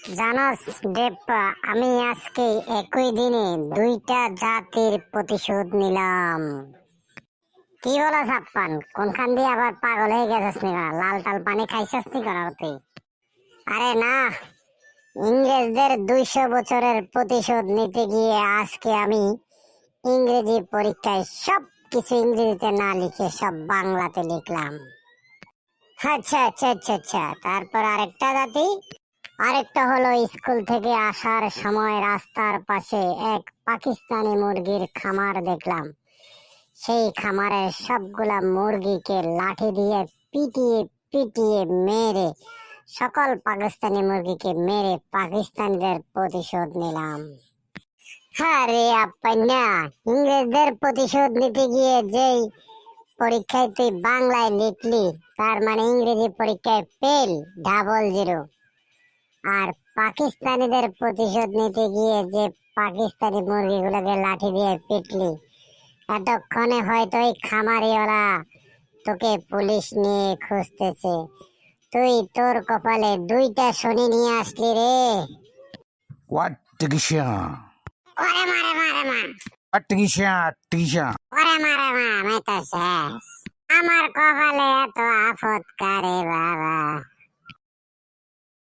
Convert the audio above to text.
জানোস দেব্বা, আমি আজকে একই দিনে দুইটা জাতির প্রতিশোধ নিলাম। কি বলো ছাপ্পান, কোনখান দিয়ে আবার পাগল হয়ে গেছিস নি? লাল টাল পানি খাইছিস নি কেন তুই? আরে না, ইংরেজদের 200 বছরের প্রতিশোধ নিতে গিয়ে আজকে আমি ইংরেজি পরীক্ষায় সব কিছু ইংরেজিতে না লিখে সব বাংলাতে লিখলাম। আচ্ছা আচ্ছা আচ্ছা আচ্ছা, তারপর আরেকটা হলো স্কুল থেকে আসার সময় রাস্তার পাশে এক পাকিস্তানি মুরগির খামার দেখলাম। সেই খামারের সবগুলা মুরগিকে লাঠি দিয়ে পিটিয়ে পিটিয়ে মেরে, সকল পাকিস্তানি মুরগিকে মেরে পাকিস্তানিদের প্রতিশোধ নিলাম। আরে আপান্না, ইংরেজদের প্রতিশোধ নিতে গিয়ে যেই পরীক্ষায় তুই বাংলায় লিখলি, তার মানে ইংরেজি পরীক্ষায় ফেল, ডাবল জিরো। আর পাকিস্তানিদের প্রতিশোধ নিতে গিয়ে যে পাকিস্তানি মুরগিগুলোকে লাঠি দিয়ে পিটলি, এতক্ষণে হয়তো ওই খামারিওয়ালা তোকে পুলিশ নিয়ে খুঁজতেছে। তুই তোর কপালে দুইটা শনি নিয়ে আসলি রে। What টিকিসা? ওরে মারে মারে মা, What টিকিসা? টিকিসা? ওরে মারে মা, আমি তো শেষ। আমার কপালে এত আফত কারে বাবা।